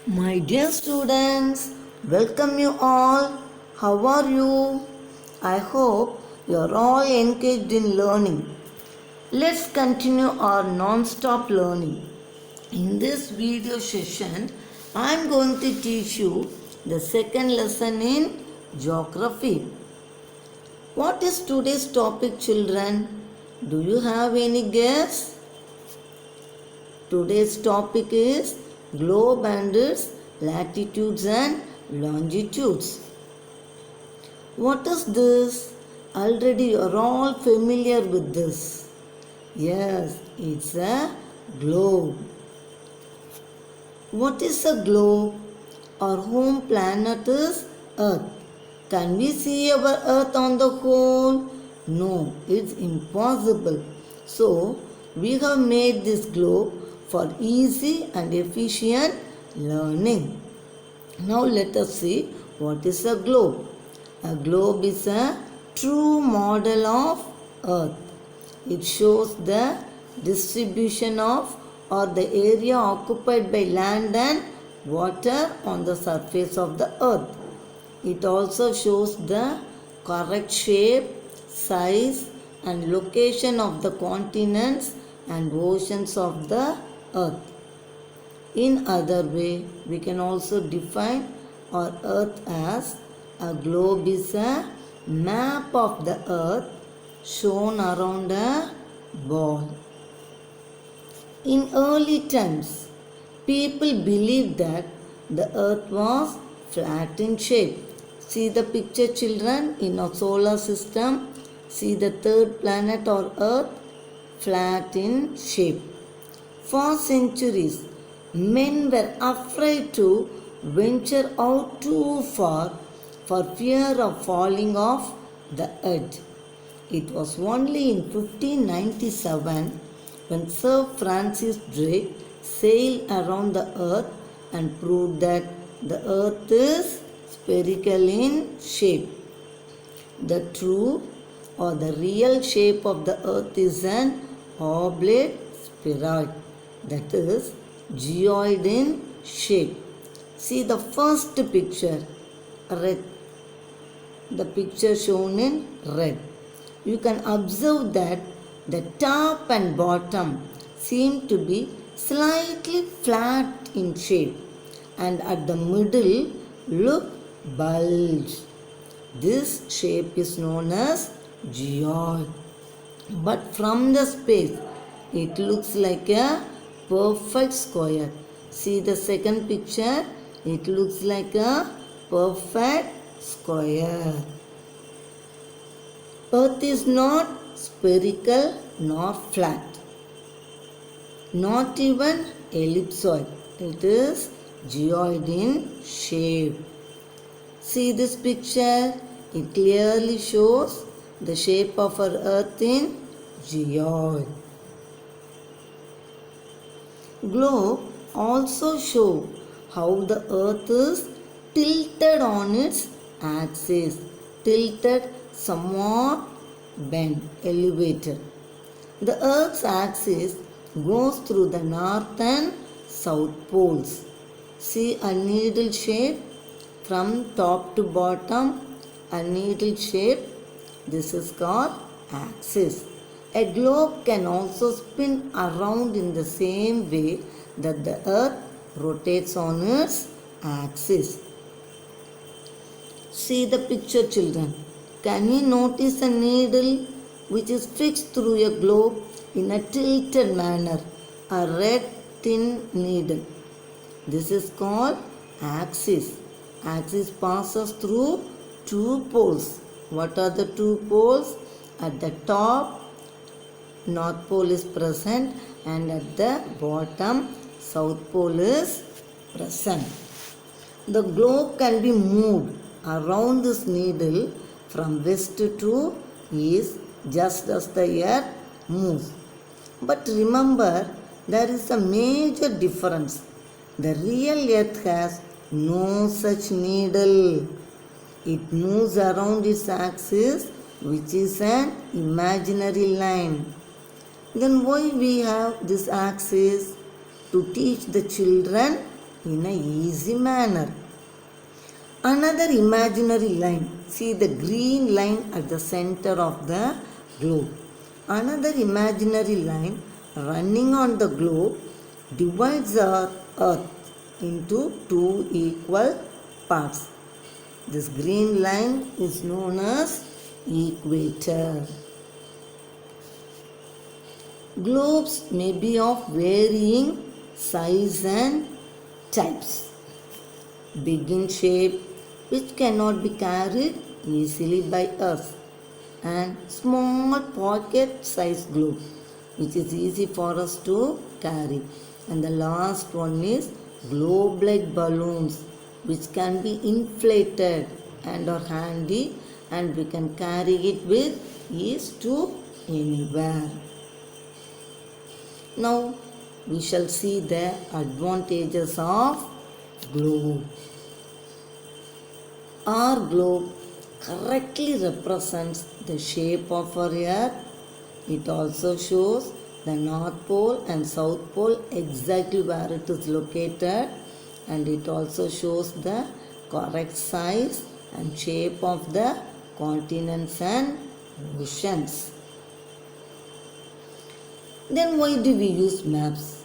My dear students, welcome you all. How are you? I hope you are all engaged in learning. Let's continue our non-stop learning. In this video session, I am going to teach you the second lesson in geography. What is today's topic, children? Do you have any guess? Today's topic is globe and its latitudes and longitudes. What is this? Already you are all familiar with this. Yes, it's a globe. What is a globe? Our home planet is Earth. Can we see our Earth on the whole? No, it's impossible. So, we have made this globe for easy and efficient learning. Now let us see what is a globe. A globe is a true model of Earth. It shows the distribution of or the area occupied by land and water on the surface of the Earth. It also shows the correct shape, size and location of the continents and oceans of the Earth. In other way, we can also define our Earth as a globe is a map of the Earth shown around a ball. In early times, people believed that the Earth was flat in shape. See the picture, children, in our solar system. See the third planet or Earth, flat in shape. For centuries, men were afraid to venture out too far for fear of falling off the edge. It was only in 1597 when Sir Francis Drake sailed around the Earth and proved that the Earth is spherical in shape. The true or the real shape of the Earth is an oblate spheroid, that is geoid in shape. See the first picture, red. The picture shown in red. You can observe that the top and bottom seem to be slightly flat in shape and at the middle look bulged. This shape is known as geoid. But from the space, it looks like a perfect square. See the second picture, it looks like a perfect square. Earth is not spherical nor flat, not even ellipsoid. It is geoid in shape. See this picture, it clearly shows the shape of our Earth in geoid. Globe also show how the Earth is tilted on its axis, tilted, somewhat bent, elevated. The Earth's axis goes through the north and south poles. See a needle shape from top to bottom, a needle shape. This is called axis. A globe can also spin around in the same way that the Earth rotates on its axis. See the picture, children. Can you notice a needle which is fixed through a globe in a tilted manner? A red thin needle. This is called axis. Axis passes through two poles. What are the two poles? At the top, North Pole is present and at the bottom, South Pole is present. The globe can be moved around this needle from west to east just as the earth moves. But remember, there is a major difference. The real earth has no such needle. It moves around its axis, which is an imaginary line. Then why we have this axis? To teach the children in an easy manner. Another imaginary line. See the green line at the center of the globe. Another imaginary line running on the globe divides our earth into two equal parts. This green line is known as equator. Globes may be of varying size and types. Big in shape, which cannot be carried easily by us, and small pocket sized globe, which is easy for us to carry. And the last one is globe like balloons, which can be inflated and are handy, and we can carry it with ease to anywhere. Now we shall see the advantages of globe. Our globe correctly represents the shape of our earth. It also shows the North Pole and South Pole exactly where it is located, and it also shows the correct size and shape of the continents and oceans. Then why do we use maps?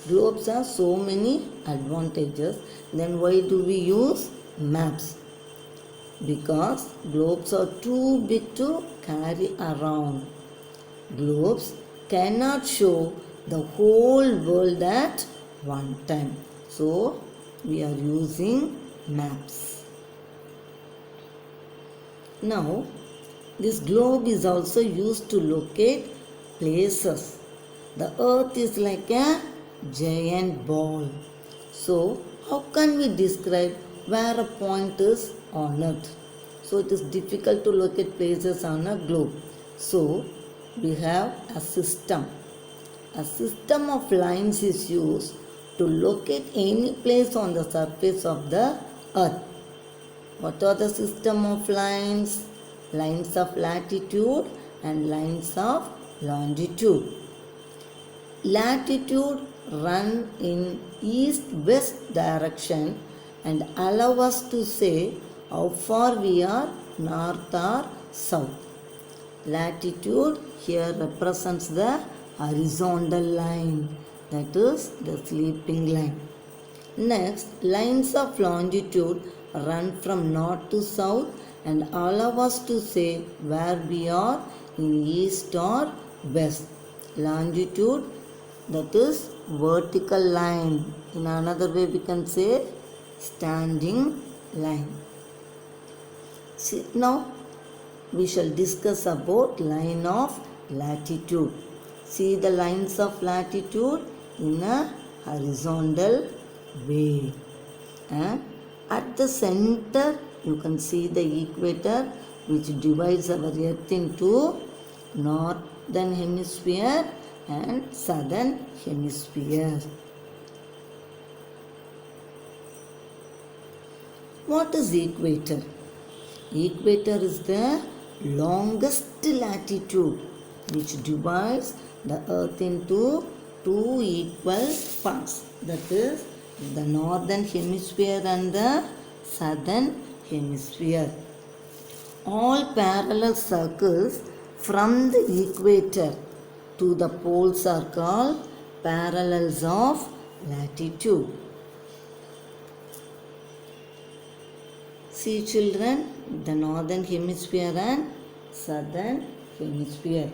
Globes have so many advantages. Then why do we use maps? Because globes are too big to carry around. Globes cannot show the whole world at one time. So we are using maps. Now this globe is also used to locate places. The earth is like a giant ball. So how can we describe where a point is on earth? So it is difficult to locate places on a globe. So we have a system. A system of lines is used to locate any place on the surface of the earth. What are the system of lines? Lines of latitude and lines of longitude. Latitude run in east-west direction and allow us to say how far we are north or south. Latitude here represents the horizontal line, that is the sleeping line. Next, lines of longitude run from north to south and allow us to say where we are in east or west. Longitude, that is vertical line. In another way we can say standing line. See, now we shall discuss about line of latitude. See the lines of latitude in a horizontal way. And at the center you can see the equator, which divides our earth into northern hemisphere and southern hemisphere. What is equator? Equator is the longest latitude which divides the earth into two equal parts, that is the northern hemisphere and the southern hemisphere. All parallel circles from the equator to the poles are called parallels of latitude. See children, the northern hemisphere and southern hemisphere.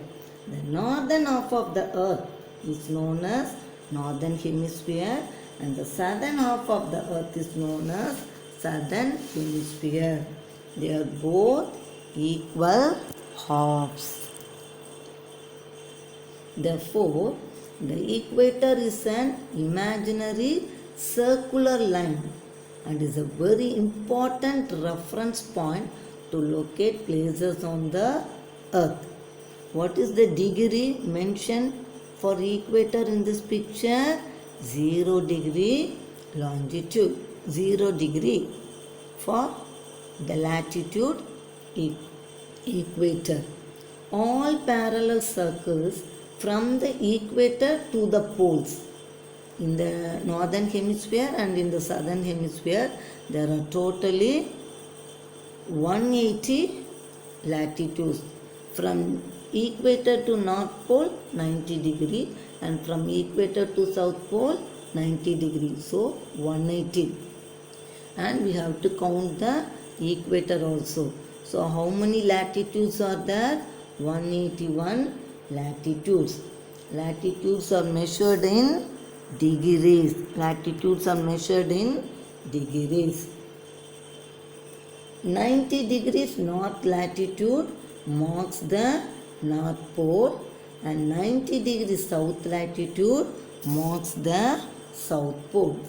The northern half of the earth is known as northern hemisphere and the southern half of the earth is known as southern hemisphere. They are both equal halves. Therefore, the equator is an imaginary circular line and is a very important reference point to locate places on the earth. What is the degree mentioned for equator in this picture? 0 degree longitude, 0 degree for the latitude equator. All parallel circles from the equator to the poles In the northern hemisphere and in the southern hemisphere, there are totally 180 latitudes. From equator to north pole 90 degree, and from equator to south pole 90 degrees. So 180. And we have to count the equator also. So how many latitudes are there? 181 latitudes. Latitudes are measured in degrees. Latitudes are measured in degrees. 90 degrees north latitude marks the North Pole, and 90 degrees south latitude marks the South Pole.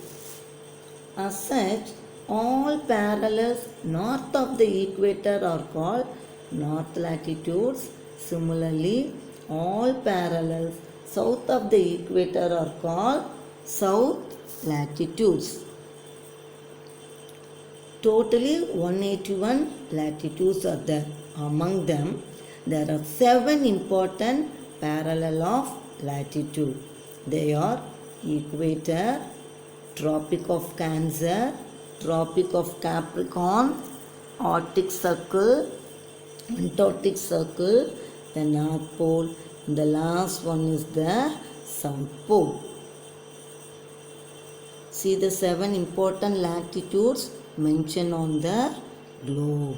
As such, all parallels north of the equator are called north latitudes. Similarly, all parallels south of the equator are called south latitudes. Totally 181 latitudes are there. Among them, there are 7 important parallel of latitude. They are equator, Tropic of Cancer, Tropic of Capricorn, Arctic Circle, Antarctic Circle, the North Pole, and the last one is the South Pole. See the 7 important latitudes mentioned on the globe.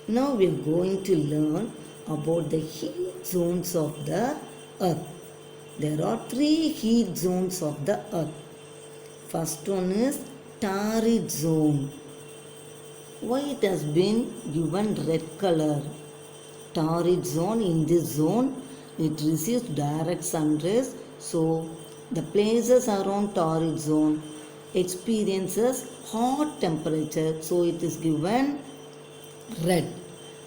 Now we are going to learn about the heat zones of the earth. There are 3 heat zones of the earth. First one is torrid zone. Why it has been given red color? Torrid zone, in this zone it receives direct sun rays, so the places around torrid zone experiences hot temperature, so it is given red.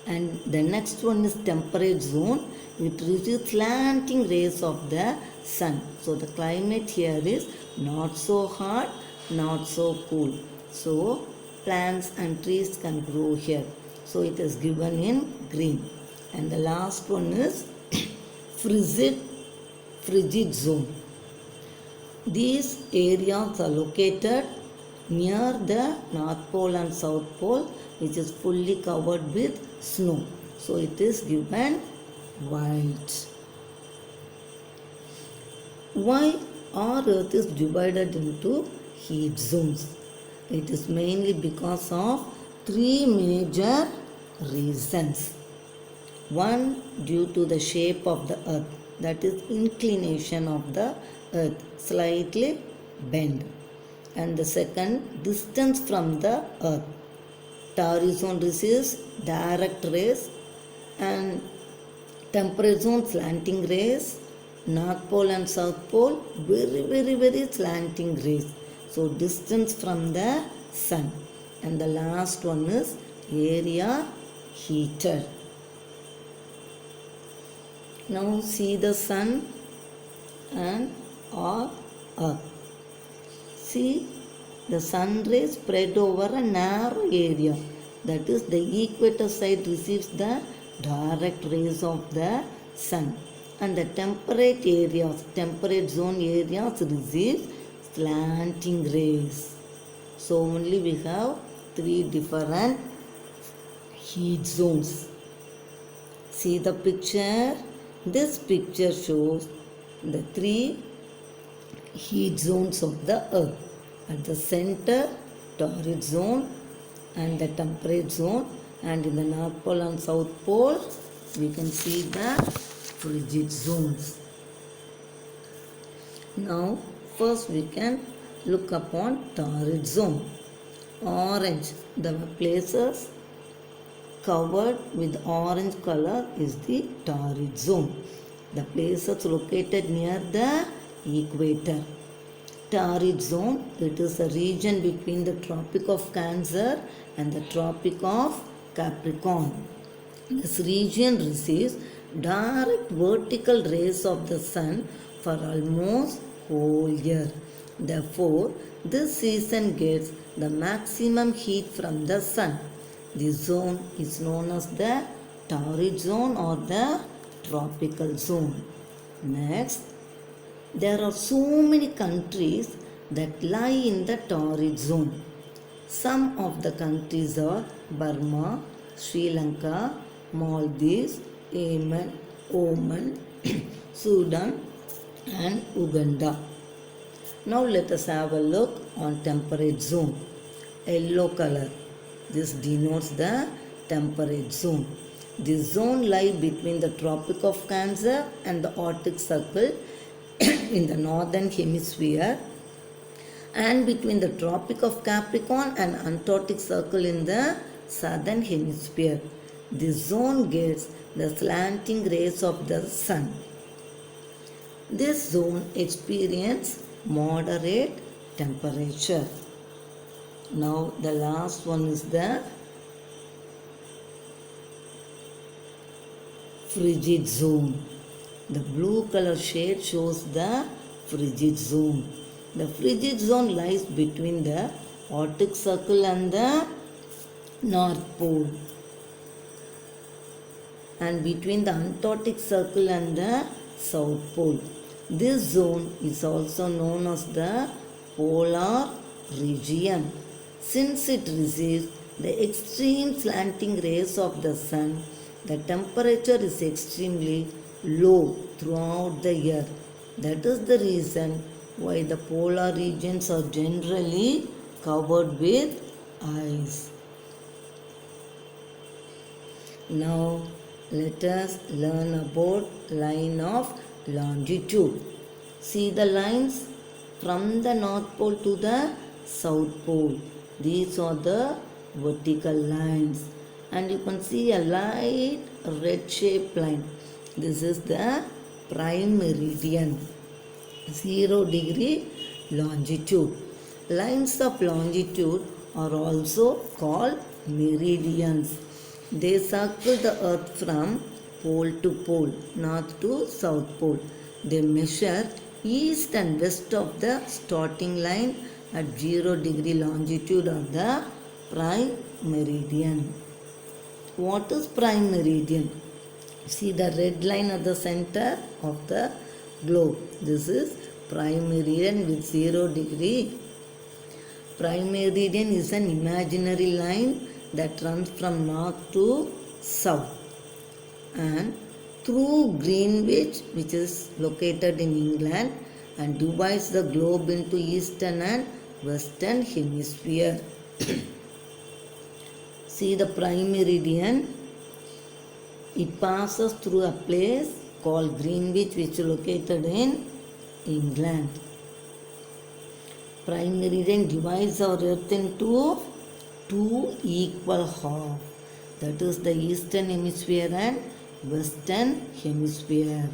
And the next one is temperate zone. It receives slanting rays of the sun, so the climate here is not so hot, not so cool, so plants and trees can grow here, so it is given in green. And the last one is frigid zone. These areas are located near the North Pole and South Pole, which is fully covered with snow, so it is given white. Why our earth is divided into heat zones? It is mainly because of 3 major reasons. One, due to the shape of the earth, that is inclination of the earth, slightly bent. And the second, distance from the earth. Torrid zone receives direct rays, and temperate zone slanting rays. North Pole and South Pole very slanting rays. So distance from the sun. And the last one is area heated. Now see the sun and our earth. See, the sun rays spread over a narrow area. That is, the equator side receives the direct rays of the sun, and the temperate areas, temperate zone areas receive slanting rays. So only we have 3 different heat zones. See the picture. This picture shows the 3 heat zones of the earth. At the center, torrid zone and the temperate zone, and in the North Pole and South Pole we can see the frigid zones. Now first we can look upon torrid zone. Orange, the places covered with orange color is the torrid zone. The places located near the equator. Torrid zone, it is a region between the Tropic of Cancer and the Tropic of Capricorn. This region receives direct vertical rays of the sun for almost whole year. Therefore, this season gets the maximum heat from the sun. This zone is known as the torrid zone or the tropical zone. Next, there are so many countries that lie in the torrid zone. Some of the countries are Burma, Sri Lanka, Maldives, Yemen, Oman, Sudan, and Uganda. Now let us have a look on temperate zone. Yellow color. This denotes the temperate zone. This zone lies between the Tropic of Cancer and the Arctic Circle in the northern hemisphere, and between the Tropic of Capricorn and Antarctic Circle in the southern hemisphere. This zone gets the slanting rays of the sun. This zone experiences moderate temperature. Now the last one is the frigid zone. The blue color shade shows the frigid zone. The frigid zone lies between the Arctic Circle and the North Pole, and between the Antarctic Circle and the South Pole. This zone is also known as the polar region, since it receives the extreme slanting rays of the sun. The temperature is extremely low throughout the year. That is the reason why the polar regions are generally covered with ice. Now let us learn about line of longitude. See the lines from the North Pole to the South Pole. These are the vertical lines, and you can see a light red shaped line. This is the prime meridian, 0-degree longitude. Lines of longitude are also called meridians. They circle the earth from pole to pole, north to south pole. They measure east and west of the starting line at 0-degree longitude of the prime meridian. What is prime meridian? See the red line at the center of the globe. This is prime meridian with 0-degree. Prime meridian is an imaginary line that runs from north to south and through Greenwich, which is located in England, and divides the globe into eastern and western hemisphere. See the prime meridian. It passes through a place called Greenwich, which is located in England. Prime meridian divides our earth into two equal halves. That is the eastern hemisphere and western hemisphere.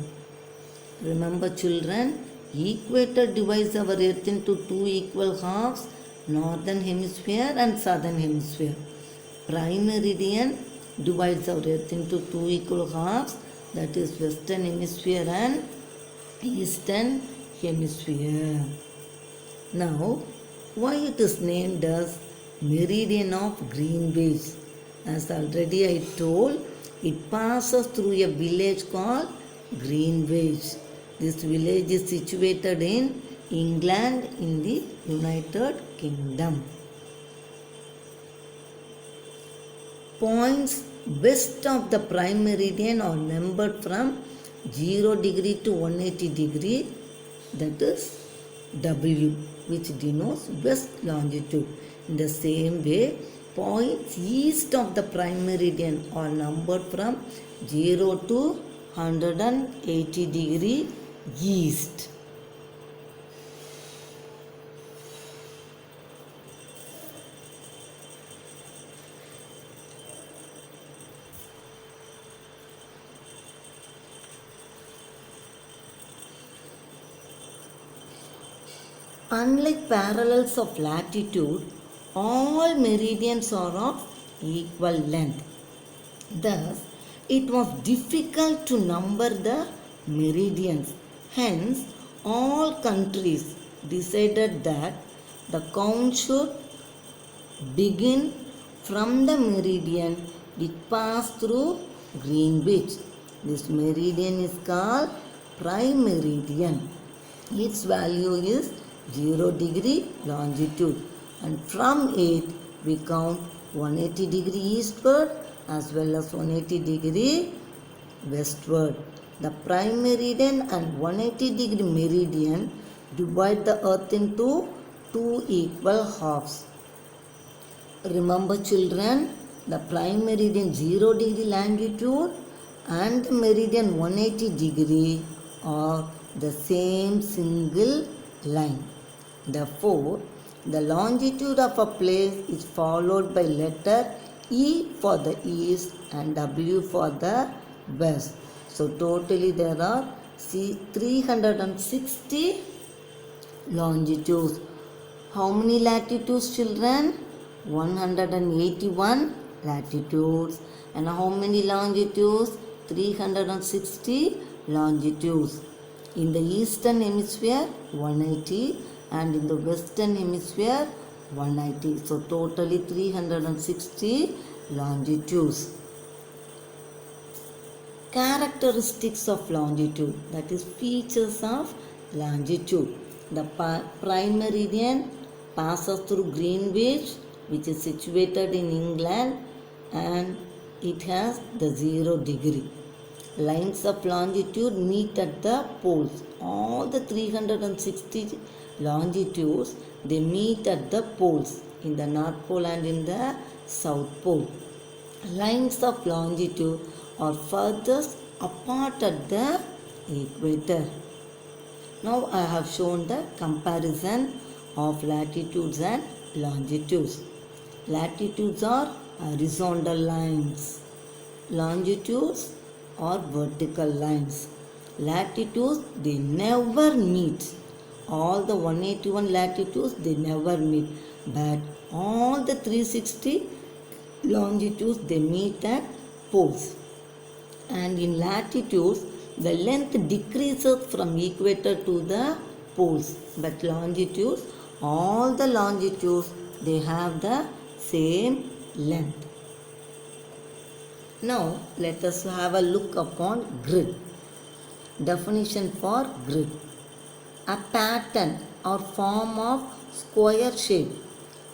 Remember children, equator divides our earth into two equal halves, northern hemisphere and southern hemisphere. Prime meridian divides our earth into two equal halves, that is western hemisphere and eastern hemisphere. Now, why it is named as meridian of Greenwich? As already I told, it passes through a village called Greenwich. This village is situated in England in the United Kingdom. Points west of the prime meridian are numbered from 0-degree to 180-degree, that is W, which denotes west longitude. In the same way, points east of the prime meridian are numbered from 0 to 180-degree east. Unlike parallels of latitude, all meridians are of equal length. Thus, it was difficult to number the meridians. Hence, all countries decided that the count should begin from the meridian which passed through Greenwich. This meridian is called prime meridian. Its value is 0 degree longitude, and from it we count 180 degree eastward as well as 180 degree westward. The prime meridian and 180 degree meridian divide the earth into two equal halves. Remember children, the prime meridian 0 degree longitude and the meridian 180 degree are the same single line. Therefore, the longitude of a place is followed by letter E for the east and W for the west. So totally there are 360 longitudes. How many latitudes children? 181 latitudes. And how many longitudes? 360 longitudes. In the eastern hemisphere 180 and in the western hemisphere 190. So totally 360 longitudes. Characteristics of longitude, that is features of longitude. The prime meridian passes through Greenwich, which is situated in England, and it has the 0 degree. Lines of longitude meet at the poles. All the 360 longitudes, they meet at the poles, in the North Pole and in the South Pole. Lines of longitude are furthest apart at the equator. Now I have shown the comparison of latitudes and longitudes. Latitudes are horizontal lines. Longitudes are vertical lines. Latitudes, they never meet. All the 181 latitudes, they never meet. But all the 360 longitudes, they meet at poles. And in latitudes, the length decreases from equator to the poles. But longitudes, all the longitudes, they have the same length. Now, let us have a look upon grid. Definition for grid. A pattern or form of square shape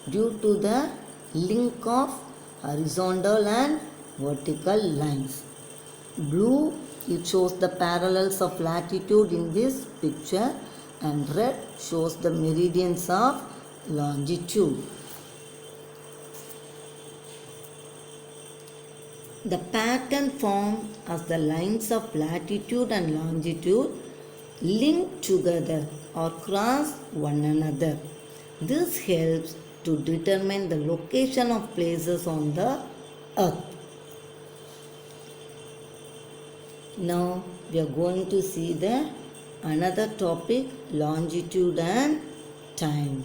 due to the link of horizontal and vertical lines. Blue, it shows the parallels of latitude in this picture, and red shows the meridians of longitude. The pattern formed as the lines of latitude and longitude link together or cross one another. This helps to determine the location of places on the earth. Now we are going to see the another topic, longitude and time.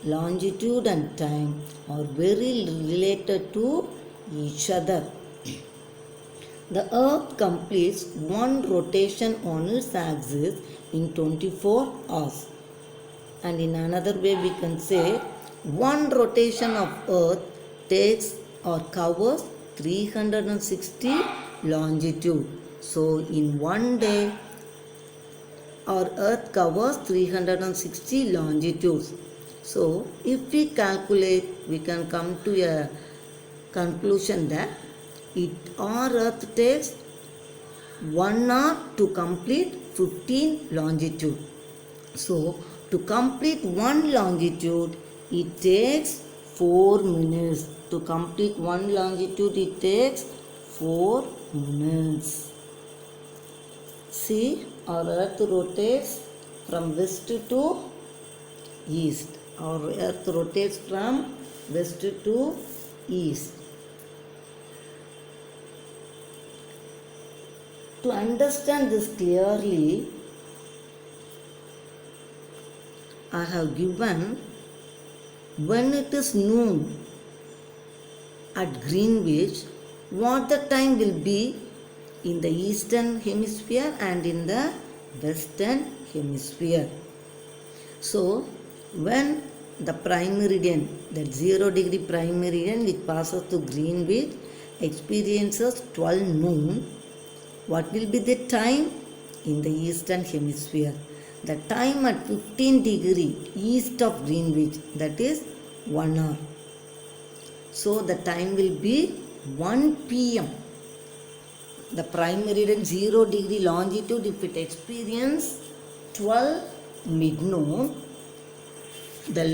Longitude and time are very related to each other. The earth completes one rotation on its axis in 24 hours. And in another way we can say one rotation of earth takes or covers 360 longitude. So in one day our earth covers 360 longitudes. So if we calculate, we can come to a conclusion that our earth takes 1 hour to complete 15 longitude. So to complete one longitude, it takes 4 minutes. To complete one longitude, it takes 4 minutes. See, our earth rotates from west to east. Our earth rotates from west to east. To understand this clearly, I have given when it is noon at Greenwich, what the time will be in the eastern hemisphere and in the western hemisphere. So, when the prime meridian, that 0 degree prime meridian which passes to Greenwich, experiences 12 noon, What will be the time in the eastern hemisphere? The time at 15 degree east of Greenwich, that is 1 hour. So the time will be 1 p.m. The prime meridian 0 degree longitude, if it experience 12 midnoon, the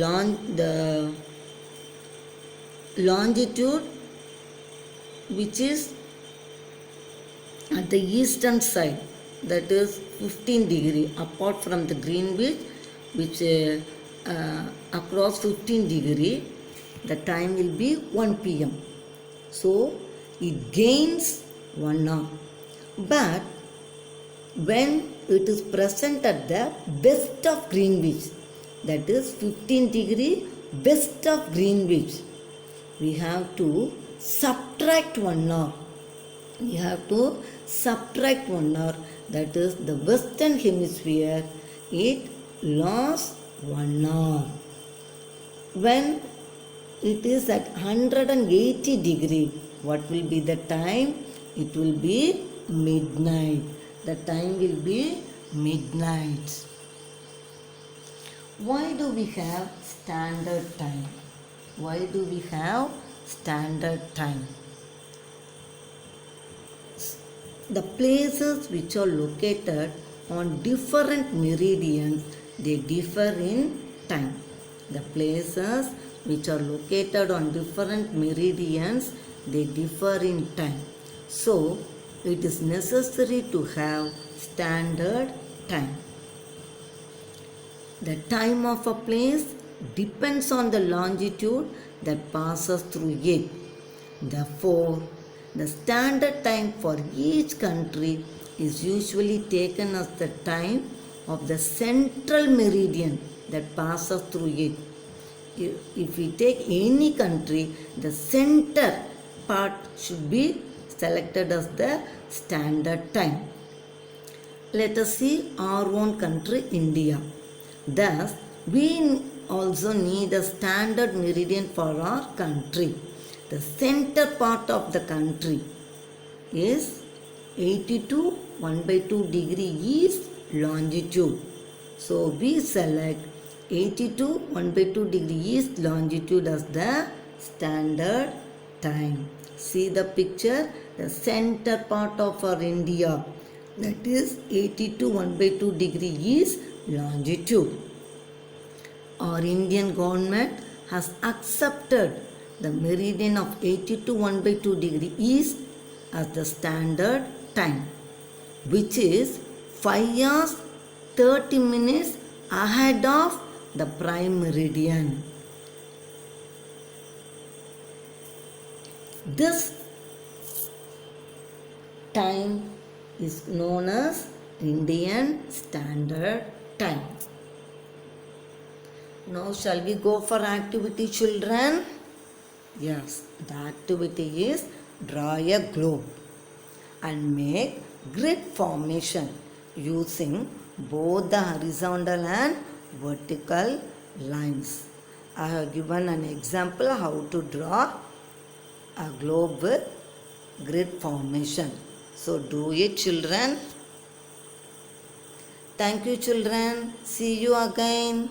longitude which is at the eastern side, that is 15 degree apart from the Greenwich, which across 15 degree, the time will be 1 p.m. So it gains 1 hour. But when it is present at the west of Greenwich, that is 15 degree west of Greenwich, we have to subtract 1 hour. We have to subtract 1 hour, that is the western hemisphere, it lost 1 hour. When it is at 180 degree, what will be the time? It will be midnight. The time will be midnight. Why do we have standard time? Why do we have standard time? The places which are located on different meridians, they differ in time. The places which are located on different meridians, they differ in time. So it is necessary to have standard time. The time of a place depends on the longitude that passes through it. Therefore, the standard time for each country is usually taken as the time of the central meridian that passes through it. If we take any country, the center part should be selected as the standard time. Let us see our own country, India. Thus, we also need a standard meridian for our country. The center part of the country is 82 1/2 degree east longitude. So we select 82 1/2 degree east longitude as the standard time. See the picture, the center part of our India, that is 82 1/2 degree east longitude. Our Indian government has accepted the meridian of 82 1/2 degree east as the standard time, which is 5 hours 30 minutes ahead of the prime meridian. This time is known as Indian Standard Time. Now shall we go for activity, children? Yes, the activity is draw a globe and make grid formation using both the horizontal and vertical lines. I have given an example how to draw a globe with grid formation. So do it, children. Thank you, children. See you again.